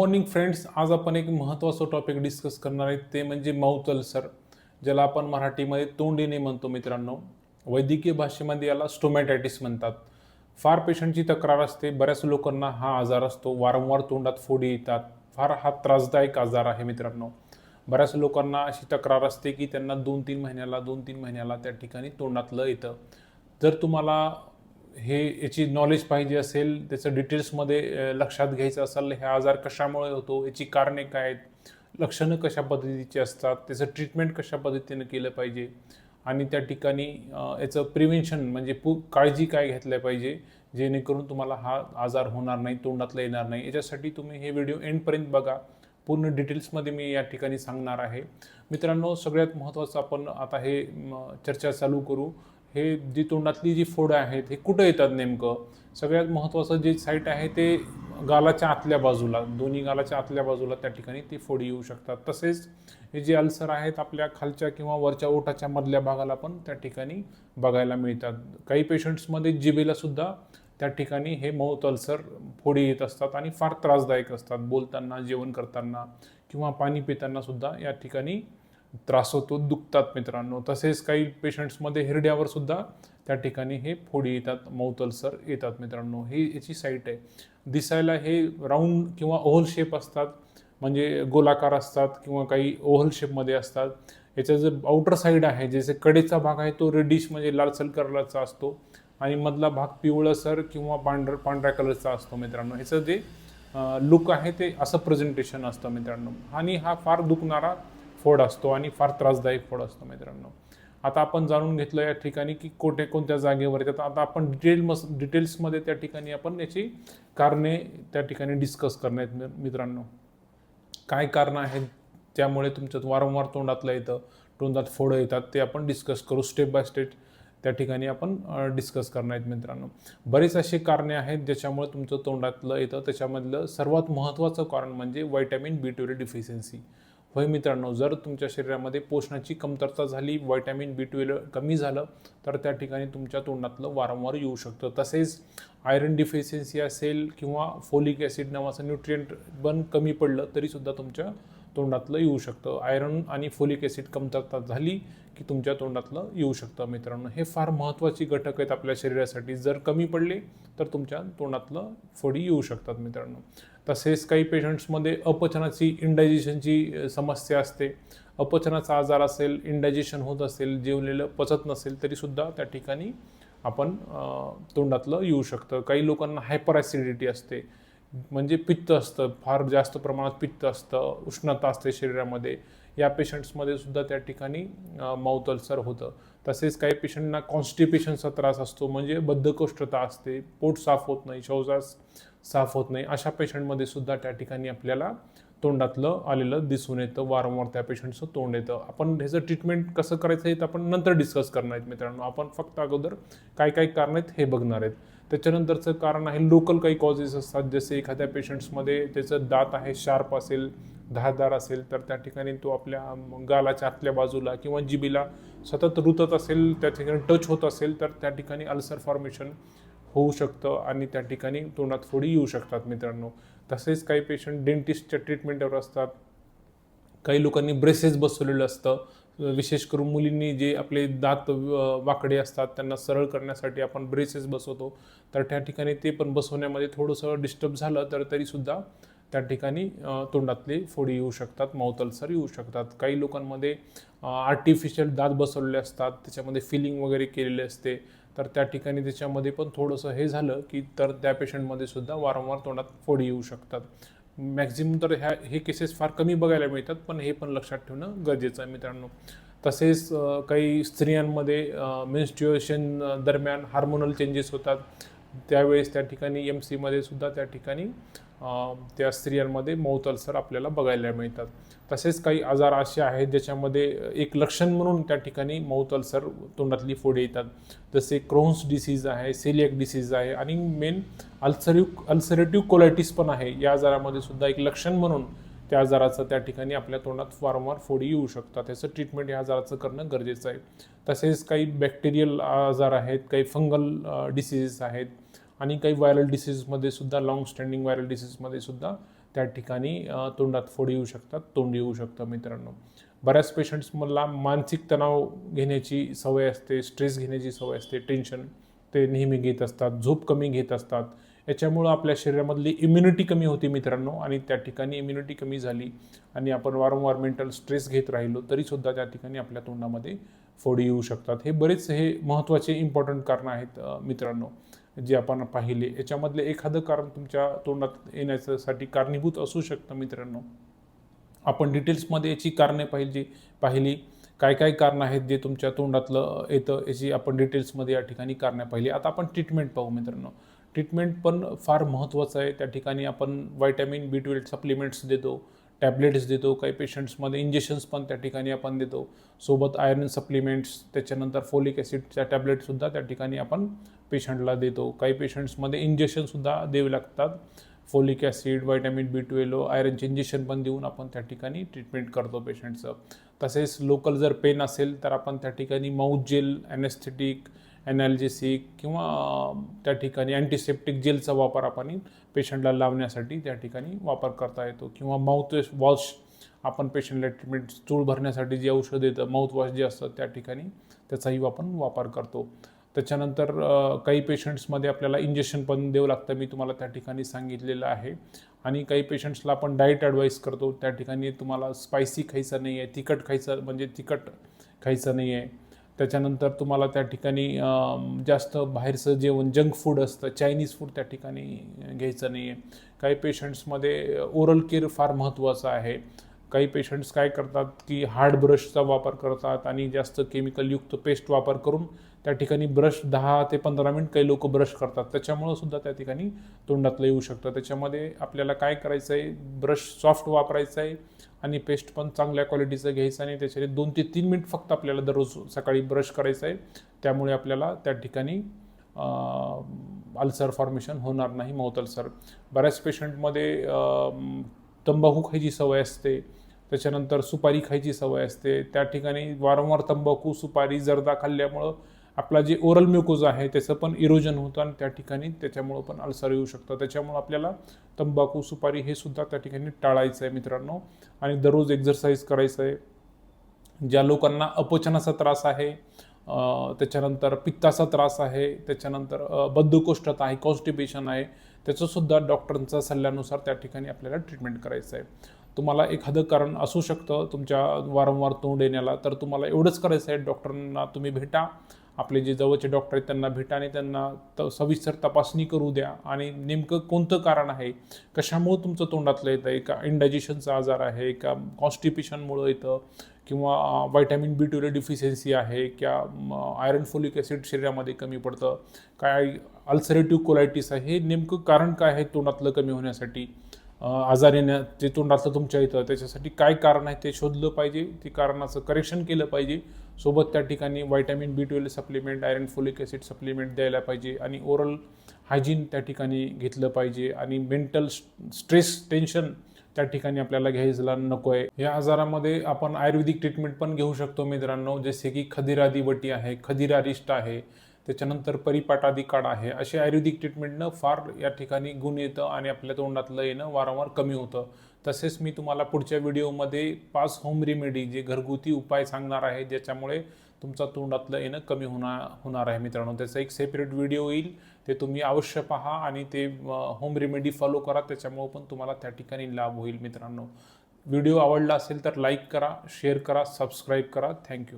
Morning friends, आज आपण एक महत्त्वाचं टॉपिक डिस्कस करणार आहे, ते म्हणजे माउथ अल्सर, ज्याला आपण मराठीमध्ये तोंडीने म्हणतो मित्रांनो. वैद्यकीय भाषेमध्ये याला स्टोमॅटायटिस म्हणतात. फार पेशंटची तक्रार असते, बऱ्याच लोकांना हा आजार असतो, वारंवार तोंडात फोडी येतात. फार हा त्रासदायक आजार आहे मित्रांनो. बऱ्याच लोकांना अशी तक्रार असते की त्यांना 2-3 महिन्याला त्या ठिकाणी तोंडातलं येतं. जर तुम्हाला याची नॉलेज पाहिजे असेल, त्याचं डिटेल्समध्ये लक्षात घ्यायचं असेल, हे आजार कशामुळे होतो, याची कारणे काय आहेत, लक्षणं कशा पद्धतीची असतात, त्याचं ट्रीटमेंट कशा पद्धतीनं केलं पाहिजे आणि त्या ठिकाणी याचं प्रिव्हेन्शन म्हणजे काळजी काय घेतल्या पाहिजे, जेणेकरून तुम्हाला हा आजार होणार नाही, तोंडातला येणार नाही. याच्यासाठी तुम्ही हे व्हिडिओ एंडपर्यंत बघा. पूर्ण डिटेल्समध्ये मी या ठिकाणी सांगणार आहे मित्रांनो. सगळ्यात महत्त्वाचं आपण आता हे चर्चा चालू करू. हे जी तोंडातली जी फोडं आहेत, हे कुठं येतात नेमकं? सगळ्यात महत्त्वाचं जे साईट आहे ते गालाच्या आतल्या बाजूला, दोन्ही गालाच्या आतल्या बाजूला त्या ठिकाणी ती फोडी येऊ शकतात. तसेच हे जे अल्सर आहेत आपल्या खालच्या किंवा वरच्या ओठाच्या मधल्या भागाला पण त्या ठिकाणी बघायला मिळतात. काही पेशंट्समध्ये जिभेला सुद्धा त्या ठिकाणी हे माउथ अल्सर फोडी येत असतात आणि फार त्रासदायक असतात. बोलताना, जेवण करताना किंवा पाणी पिताना सुद्धा या ठिकाणी त्रास होतो, दुखतात मित्रांनो. तसेच काही पेशंट्समध्ये हिरड्यावर सुद्धा त्या ठिकाणी हे फोडी येतात, माउथ अल्सर येतात मित्रांनो. ही याची साईट आहे. दिसायला हे राऊंड किंवा ओव्हल शेप असतात, म्हणजे गोलाकार असतात किंवा काही ओव्हल शेपमध्ये असतात. याचा जो आउटर साईड आहे, जसे कडेचा भाग आहे तो रेडिश म्हणजे लालसर कलरचा असतो आणि मधला भाग पिवळसर किंवा पांढऱ्या कलरचा असतो मित्रांनो. ह्याचं जे लुक आहे ते असं प्रेझेंटेशन असतं मित्रांनो. आणि हा फार दुखणारा फोड असतो आणि फार त्रासदायक फोड असतो मित्रांनो. आता आपण जाणून घेतलं या ठिकाणी की कोणत्या जागेवर येतात. आता आपण डिटेल्समध्ये त्या ठिकाणी आपण याची कारणे त्या ठिकाणी डिस्कस करण्यात मित्रांनो. काय कारणं आहेत त्यामुळे तुमच्यात वारंवार तोंडातलं येतं, तोंडात फोडं येतात, ते आपण डिस्कस करू. स्टेप बाय स्टेप त्या ठिकाणी आपण डिस्कस करणार आहेत मित्रांनो. बरेच असे कारणे आहेत ज्याच्यामुळे तुमचं तोंडातलं येतं. त्याच्यामधलं सर्वात महत्त्वाचं कारण म्हणजे व्हिटॅमिन B12 डिफिशियन्सी. होय मित्रांनो, जर तुमच्या शरीरामध्ये पोषणाची कमतरता झाली, व्हिटॅमिन B12 कमी झालं, तर त्या ठिकाणी तुमच्या तोंडातलं वारंवार येऊ शकतं. तसेच आयरन डिफिशियन्सी असेल किंवा फोलिक ॲसिड नावाचं न्यूट्रिएंट पण कमी पडलं तरीसुद्धा तुमच्या तोंडातलं येऊ शकतं. आयरन आणि फोलिक ॲसिड कमतरता झाली की तुमच्या तोंडातलं येऊ शकतं मित्रांनो. हे फार महत्त्वाची घटक आहेत आपल्या शरीरासाठी. जर कमी पडले तर तुमच्या तोंडातलं फोडी येऊ शकतात मित्रांनो. तसेच काही पेशंट्समध्ये अपचनाची, इंडायजेशनची समस्या असते. अपचनाचा आजार असेल, इंडायजेशन होत असेल, जेवलेलं पचत नसेल तरीसुद्धा त्या ठिकाणी आपण तोंडातलं येऊ शकतं. काही लोकांना हायपर ॲसिडिटी असते, म्हणजे पित्त असतं, फार जास्त प्रमाणात पित्त असतं, उष्णता असते शरीरामध्ये. या पेशंट्समध्ये सुद्धा त्या ठिकाणी माउथ अल्सर होतं. तसेच काही पेशंटना कॉन्स्टिपेशनचा त्रास असतो, म्हणजे बद्धकोष्ठता असते, पोट साफ होत नाही, शौचास साफ होत नाही. अशा पेशंटमध्ये सुद्धा त्या ठिकाणी आपल्याला तोंडातलं आलेलं दिसून येतं, वारंवार त्या पेशंटचं तोंड येतं. आपण ह्याचं ट्रीटमेंट कसं करायचं हे आपण नंतर डिस्कस करणार आहेत मित्रांनो. आपण फक्त अगोदर काय काय कारण आहेत हे बघणार आहेत. त्याच्यानंतरचं कारण आहे लोकल काही कॉजेस असतात, जसे एखाद्या पेशंट्समध्ये त्याचं दात आहे शार्प असेल, धारदार असेल, तर त्या ठिकाणी तो आपल्या गालाच्या आतल्या बाजूला किंवा जिभेला सतत रुतत असेल, त्या ठिकाणी टच होत असेल, तर त्या ठिकाणी अल्सर फॉर्मेशन होऊ शकतं आणि त्या ठिकाणी तोंडात फोडी येऊ शकतात मित्रांनो. तसेच काही पेशंट डेंटिस्टच्या ट्रीटमेंटवर असतात. काही लोकांनी ब्रेसेस बसवलेलं असतं. विशेष करून मुलींनी जे आपले दात वाकडे असतात त्यांना सरळ करण्यासाठी आपण ब्रेसेस बसवतो, तर त्या ठिकाणी ते पण बसवण्यामध्ये थोडंसं डिस्टर्ब झालं तर तरीसुद्धा त्या ठिकाणी तोंडातले फोडी येऊ शकतात, माउथ अल्सर येऊ शकतात. काही लोकांमध्ये आर्टिफिशियल दात बसवलेले असतात, त्याच्यामध्ये फिलिंग वगैरे केलेले असते, तर त्या ठिकाणी त्याच्यामध्ये पण थोडंसं हे झालं की तर त्या पेशंटमध्ये सुद्धा वारंवार तोंडात फोडी येऊ शकतात. मॅक्झिमम तर हे केसेस फार कमी बघायला मिळतात, पण हे पण लक्षात ठेवणं गरजेचं आहे मित्रांनो. तसेच काही स्त्रियांमध्ये मेन्स्ट्रुएशन दरम्यान हार्मोनल चेंजेस होतात, त्यावेळेस त्या ठिकाणी MCमध्ये सुद्धा त्या ठिकाणी त्या स्त्रियांमध्ये माउथ अल्सर आपल्याला बघायला मिळतात. तसेच काही आजार असे आहेत ज्याच्यामध्ये एक लक्षण म्हणून त्या ठिकाणी माउथ अल्सर, तोंडातली फोडी येतात. जसे क्रोन्स डिसीज आहे, सेलिएक डिसीज आहे आणि मेन अल्सरेटिव्ह कोलायटिस पण आहे. या आजारामध्ये सुद्धा एक लक्षण म्हणून त्या आजाराचं त्या ठिकाणी आपल्या तोंडात वारंवार फोडी येऊ शकतात. त्याचं ट्रीटमेंट या आजाराचं करणं गरजेचं आहे. तसेच काही बॅक्टेरियल आजार आहेत, काही फंगल डिसीजेस आहेत आणि काही व्हायरल डिसीजमध्ये सुद्धा, लॉंग स्टँडिंग व्हायरल डिसीजमध्ये सुद्धा त्या ठिकाणी तोंडात फोड येऊ शकतात, तोंड येऊ शकतं मित्रांनो. बऱ्याच पेशंट्सला मानसिक तणाव घेण्याची सवय असते, स्ट्रेस घेण्याची सवय असते, टेन्शन ते नेहमी घेत असतात, झोप कमी घेत असतात. याच्यामुळं आपल्या शरीरामधली इम्युनिटी कमी होती मित्रांनो, आणि त्या ठिकाणी इम्युनिटी कमी झाली आणि आपण वारंवार मेंटल स्ट्रेस घेत राहिलो तरीसुद्धा त्या ठिकाणी आपल्या तोंडामध्ये फोड येऊ शकतात. हे बरेच हे महत्त्वाचे इम्पॉर्टंट कारणं आहेत मित्रांनो, जे आपण पाहिले. याच्यामधले एखादं कारण तुमच्या तोंडात येण्यासाठी कारणीभूत असू शकतं मित्रांनो. आपण डिटेल्समध्ये याची कारणे पाहिली, काय काय कारणं आहेत जे तुमच्या तोंडातलं येतं, याची आपण डिटेल्समध्ये या ठिकाणी कारणं पाहिली. आता आपण ट्रीटमेंट पाहू मित्रांनो. ट्रीटमेंट पण फार महत्त्वाचं आहे. त्या ठिकाणी आपण व्हिटॅमिन B12 सप्लिमेंट्स देतो, टॅबलेट्स देतो, काही पेशंट्समध्ये इंजेक्शन्स पण त्या ठिकाणी आपण देतो, सोबत आयर्न सप्लिमेंट्स, त्याच्यानंतर फोलिक ॲसिडच्या टॅबलेटसुद्धा त्या ठिकाणी आपण पेशंटला देतो. काही पेशंट्समध्ये इंजेक्शनसुद्धा द्यावे लागतात, फोलिक ॲसिड, व्हिटॅमिन B12, आयरनचे इंजेक्शन पण देऊन आपण त्या ठिकाणी ट्रीटमेंट करतो पेशंटचं. तसेच लोकल जर पेन असेल तर आपण त्या ठिकाणी माउथ जेल, ॲनेस्थेटिक, ॲनाल्जेसिक किंवा त्या ठिकाणी अँटीसेप्टिक जेलचा वापर आपण पेशंटला लावण्यासाठी त्या ठिकाणी वापर करता येतो. किंवा माउथ वॉश आपण पेशंटला ट्रीटमेंट, चूळ भरण्यासाठी जे औषध येतं, माउथवॉश जे असतं त्या ठिकाणी त्याचाही आपण वापर करतो. त्याच्यानंतर काही पेशंट्समध्ये आपल्याला इंजेक्शन पण द्यावं लागतं, मी तुम्हाला त्या ठिकाणी सांगितलेलं आहे. आणि काही पेशंट्सला आपण डाएट ॲडवाईस करतो, त्या ठिकाणी तुम्हाला स्पायसी खायचं नाही आहे, तिखट खायचं नाही आहे. त्याच्यानंतर तुम्हाला त्या ठिकाणी जास्त बाहेरचं जेवण, जंक फूड असतं, चायनीज फूड त्या ठिकाणी घ्यायचं नाही आहे. काही पेशंट्समध्ये ओरल केअर फार महत्त्वाचं आहे. काही पेशंट्स काय करतात की हार्ड ब्रशचा वापर करतात आणि जास्त केमिकलयुक्त पेस्ट वापर करून त्या ठिकाणी ब्रश 10 ते 15 मिनिट काही लोक ब्रश करतात, त्याच्यामुळं सुद्धा त्या ठिकाणी तोंडातलं येऊ शकतं. त्याच्यामध्ये आपल्याला काय करायचं आहे, ब्रश सॉफ्ट वापरायचा आहे आणि पेस्ट पण चांगल्या क्वालिटीचं घ्यायचं आणि त्याच्याने 2 ते 3 मिनिट फक्त आपल्याला दररोज सकाळी ब्रश करायचं आहे. त्यामुळे आपल्याला त्या ठिकाणी अल्सर फॉर्मेशन होणार नाही, माउथ अल्सर. बऱ्याच पेशंटमध्ये तंबाखू खायची सवय असते, त्याच्यानंतर सुपारी खायची सवय असते. त्या ठिकाणी वारंवार तंबाखू, सुपारी, जर्दा खाल्ल्यामुळं आपला जे ओरल म्युकोज आहे त्याचं पण इरोजन होतं आणि त्या ठिकाणी त्याच्यामुळं पण अल्सर येऊ शकतं. त्याच्यामुळं आपल्याला तंबाखू, सुपारी हे सुद्धा त्या ठिकाणी टाळायचं आहे मित्रांनो. आणि दररोज एक्झरसाईज करायचं आहे. ज्या लोकांना अपचनाचा त्रास आहे, त्याच्यानंतर पित्ताचा त्रास आहे, त्याच्यानंतर बद्धकोष्ठता आहे, कॉन्स्टिपेशन आहे, त्याचंसुद्धा डॉक्टरांच्या सल्ल्यानुसार त्या ठिकाणी आपल्याला ट्रीटमेंट करायचं आहे. तुम्हाला एखादं कारण असू शकतं तुमच्या वारंवार तोंड येण्याला, तर तुम्हाला एवढंच करायचं आहे, डॉक्टरांना तुम्ही भेटा, आपले जे जवळचे डॉक्टर आहेत त्यांना भेटा आणि त्यांना सविस्तर तपासणी करू द्या आणि नेमकं कोणतं कारण आहे, कशामुळं तुमचं तोंडातलं येतं आहे, का इंडायजेशनचा आजार आहे, का कॉन्स्टिपेशनमुळं येतं, किंवा व्हिटॅमिन B12 डिफिशियन्सी आहे, किंवा आयरन फोलिक ॲसिड शरीरामध्ये कमी पडतं, काय अल्सरेटिव्ह कोलायटिस आहे, हे नेमकं कारण काय आहे तोंडातलं कमी होण्यासाठी, आजार येण्या जे तोंडातलं तुमच्या येतं त्याच्यासाठी काय कारण आहे ते शोधलं पाहिजे, ते कारणाचं करेक्शन केलं पाहिजे. सोबत त्या ठिकाणी vitamin B12 supplement, iron folic acid supplement द्यायला पाहिजे आणि ओरल हायजीन त्या ठिकाणी घेतलं पाहिजे. आणि मेंटल स्ट्रेस, टेन्शन त्या ठिकाणी आपल्याला घ्यायला नको आहे. या आजारामध्ये आपण आयुर्वेदिक ट्रीटमेंट पण घेऊ शकतो मित्रांनो, जसे की खदिरादी वटी आहे, खदिरारिष्ट आहे, त्याच्यानंतर परिपाटादी काढा आहे. असे आयुर्वेदिक ट्रीटमेंटनं फार या ठिकाणी गुण येतं आणि आपल्या तोंडातलं येणं वारंवार कमी होतं. तसेच मी तुम्हाला पुढच्या व्हिडिओमध्ये 5 होम रेमेडी, जे घरगुती उपाय सांगणार आहे, ज्याच्यामुळे तुमचा तोंडातलं येणं कमी होणार आहे मित्रांनो. त्याचा एक सेपरेट व्हिडिओ येईल, ते तुम्ही अवश्य पहा आणि ते होम रेमेडी फॉलो करा, त्याच्यामुळे पण तुम्हाला त्या ठिकाणी लाभ होईल मित्रांनो. व्हिडिओ आवडला असेल तर लाईक करा, शेअर करा, सबस्क्राईब करा. थँक्यू.